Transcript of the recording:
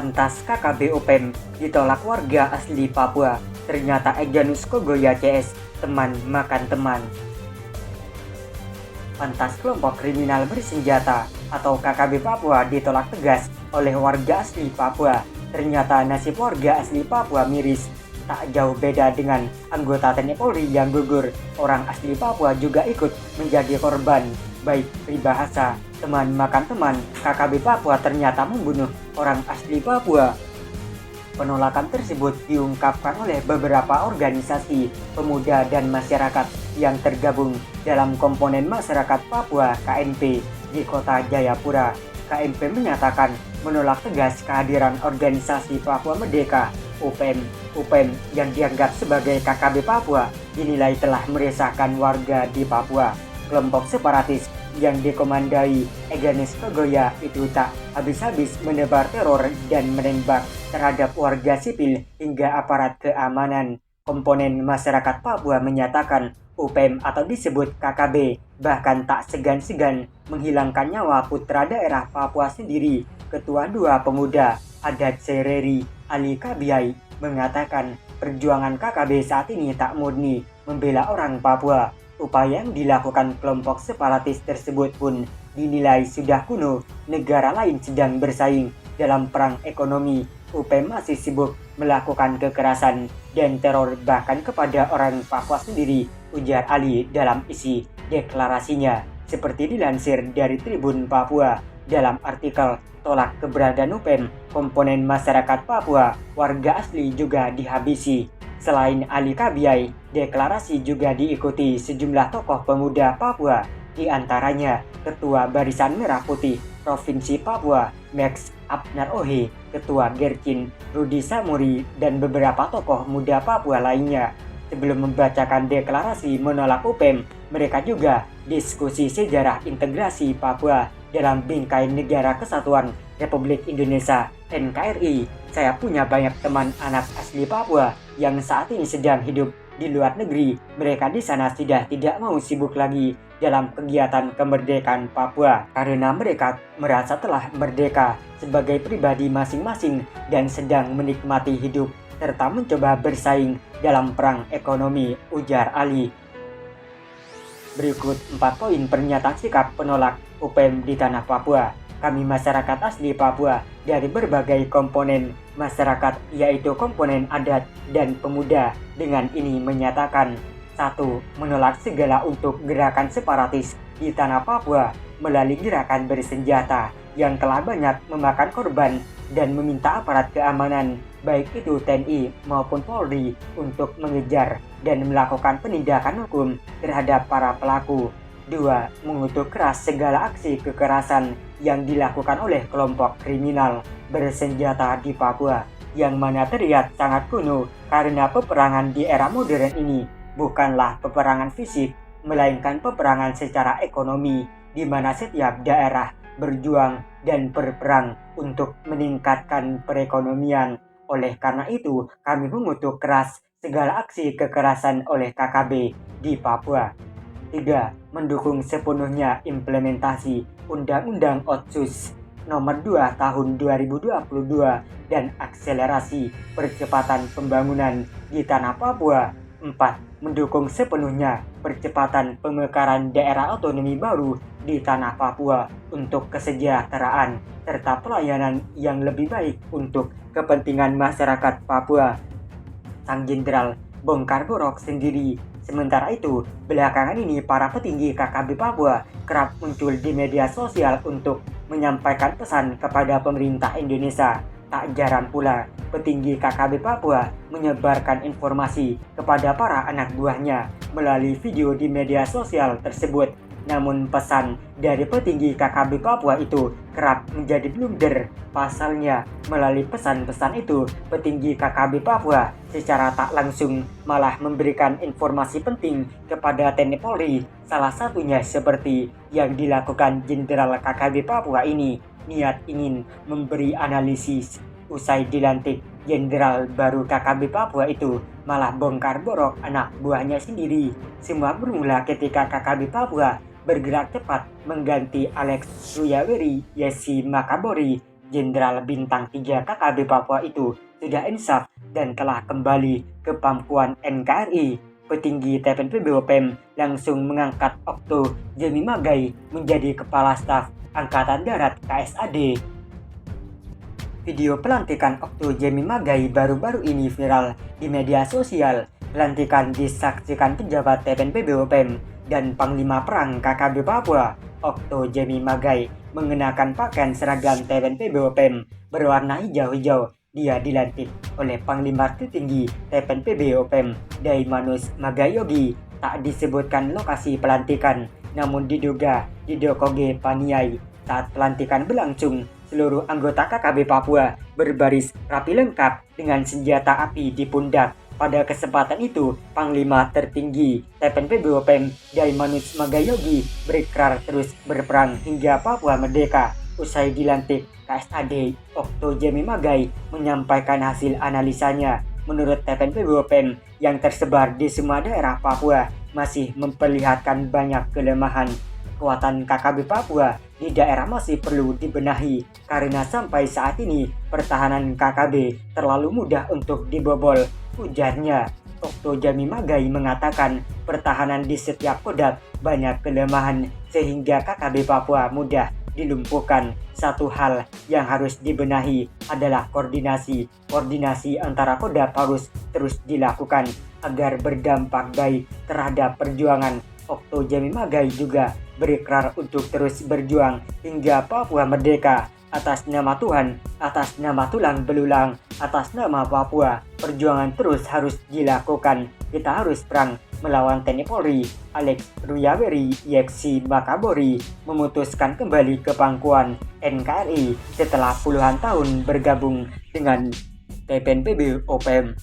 Lantas KKB UPEM ditolak warga asli Papua. Ternyata Egyanus Kogoya CS teman makan teman. Lantas kelompok kriminal bersenjata atau KKB Papua ditolak tegas oleh warga asli Papua. Ternyata nasib warga asli Papua miris. Tak jauh beda dengan anggota TNI Polri yang gugur, orang asli Papua juga ikut menjadi korban. Baik peribahasa teman makan teman, KKB Papua ternyata membunuh orang asli Papua. Penolakan tersebut diungkapkan oleh beberapa organisasi pemuda dan masyarakat yang tergabung dalam komponen masyarakat Papua KMP di kota Jayapura. KMP menyatakan menolak tegas kehadiran organisasi Papua Merdeka UPEM yang dianggap sebagai KKB Papua dinilai telah meresahkan warga di Papua. Kelompok separatis yang dikomandai Egyanus Kogoya itu tak habis-habis menebar teror dan menembak terhadap warga sipil hingga aparat keamanan. Komponen masyarakat Papua menyatakan UPEM atau disebut KKB bahkan tak segan-segan menghilangkan nyawa putra daerah Papua sendiri. Ketua Dua Pemuda Adat Sereri Ali Kabiai mengatakan perjuangan KKB saat ini tak murni membela orang Papua. Upaya yang dilakukan kelompok separatis tersebut pun dinilai sudah kuno. Negara lain sedang bersaing dalam perang ekonomi. UPEM masih sibuk melakukan kekerasan dan teror bahkan kepada orang Papua sendiri, ujar Ali dalam isi deklarasinya. Seperti dilansir dari Tribun Papua dalam artikel tolak keberadaan UPEM, komponen masyarakat Papua, warga asli juga dihabisi. Selain Ali Kabiai, deklarasi juga diikuti sejumlah tokoh pemuda Papua, di antaranya Ketua Barisan Merah Putih Provinsi Papua, Max Abnar Ohe, Ketua Gerkin Rudi Samuri, dan beberapa tokoh muda Papua lainnya. Sebelum membacakan deklarasi menolak UPEM, mereka juga diskusi sejarah integrasi Papua dalam Bingkai Negara Kesatuan Republik Indonesia NKRI. Saya punya banyak teman anak asli Papua yang saat ini sedang hidup di luar negeri. Mereka di sana sudah tidak mau sibuk lagi dalam kegiatan kemerdekaan Papua karena mereka merasa telah merdeka sebagai pribadi masing-masing dan sedang menikmati hidup serta mencoba bersaing dalam perang ekonomi, ujar Ali. Berikut 4 poin pernyataan sikap penolak UPEM di tanah Papua. Kami masyarakat asli Papua dari berbagai komponen masyarakat yaitu komponen adat dan pemuda dengan ini menyatakan 1. Menolak segala untuk gerakan separatis di tanah Papua melalui gerakan bersenjata yang telah banyak memakan korban dan meminta aparat keamanan baik itu TNI maupun Polri untuk mengejar dan melakukan penindakan hukum terhadap para pelaku. 2. Mengutuk keras segala aksi kekerasan yang dilakukan oleh kelompok kriminal bersenjata di Papua yang mana terlihat sangat kuno karena peperangan di era modern ini bukanlah peperangan fisik melainkan peperangan secara ekonomi di mana setiap daerah berjuang dan berperang untuk meningkatkan perekonomian. Oleh karena itu, kami mengutuk keras segala aksi kekerasan oleh KKB di Papua. 3. Mendukung sepenuhnya implementasi Undang-Undang Otsus Nomor 2 Tahun 2022 dan akselerasi percepatan pembangunan di tanah Papua. 4. Mendukung sepenuhnya percepatan pemekaran daerah otonomi baru di tanah Papua untuk kesejahteraan serta pelayanan yang lebih baik untuk kepentingan masyarakat Papua. Sang Jenderal bongkar borok sendiri. Sementara itu, belakangan ini para petinggi KKB Papua kerap muncul di media sosial untuk menyampaikan pesan kepada pemerintah Indonesia. Tak jarang pula, petinggi KKB Papua menyebarkan informasi kepada para anak buahnya melalui video di media sosial tersebut. Namun pesan dari petinggi KKB Papua itu kerap menjadi blunder. Pasalnya, melalui pesan-pesan itu, petinggi KKB Papua secara tak langsung malah memberikan informasi penting kepada TNI Polri. Salah satunya seperti yang dilakukan Jenderal KKB Papua ini, niat ingin memberi analisis. Usai dilantik Jenderal baru KKB Papua itu malah bongkar borok anak buahnya sendiri. Semua bermula ketika KKB Papua bergerak cepat mengganti Alex Suyaweri Yesi Makabori Jenderal Bintang 3 KKB Papua itu sudah insaf dan telah kembali ke pangkuan NKRI. Petinggi TPNPB OPM langsung mengangkat Okto Jemi Magai menjadi Kepala Staf Angkatan Darat KSAD. Video pelantikan Okto Jemi Magai baru-baru ini viral di media sosial. Pelantikan disaksikan pejabat TPNPB OPM dan Panglima Perang KKB Papua. Okto Jemi Magai mengenakan pakaian seragam TPNPB OPM berwarna hijau-hijau. Dia dilantik oleh Panglima tertinggi TPNPB OPM Daimanus Magayogi. Tak disebutkan lokasi pelantikan, namun diduga di Dokoge Paniai. Saat pelantikan berlangsung, seluruh anggota KKB Papua berbaris rapi lengkap dengan senjata api di pundak. Pada kesempatan itu, Panglima tertinggi TPNPB OPM Daimanus Magayogi berikrar terus berperang hingga Papua merdeka. Usai dilantik, KSAD Okto Jemi Magai menyampaikan hasil analisanya. Menurut TPNPB OPM yang tersebar di semua daerah Papua masih memperlihatkan banyak kelemahan. Kekuatan KKB Papua di daerah masih perlu dibenahi karena sampai saat ini pertahanan KKB terlalu mudah untuk dibobol, ujarnya. Okto Jemi Magai mengatakan pertahanan di setiap kodam banyak kelemahan sehingga KKB Papua mudah dilumpuhkan. Satu hal yang harus dibenahi adalah koordinasi. Koordinasi antara kodam harus terus dilakukan agar berdampak baik terhadap perjuangan. Okto Jemi Magai juga berikrar untuk terus berjuang hingga Papua merdeka. Atas nama Tuhan, atas nama tulang belulang, atas nama Papua, perjuangan terus harus dilakukan. Kita harus perang melawan TNI Polri. Alex Ruyaweri Yeksi Makabori memutuskan kembali ke pangkuan NKRI setelah puluhan tahun bergabung dengan TPNPB OPM.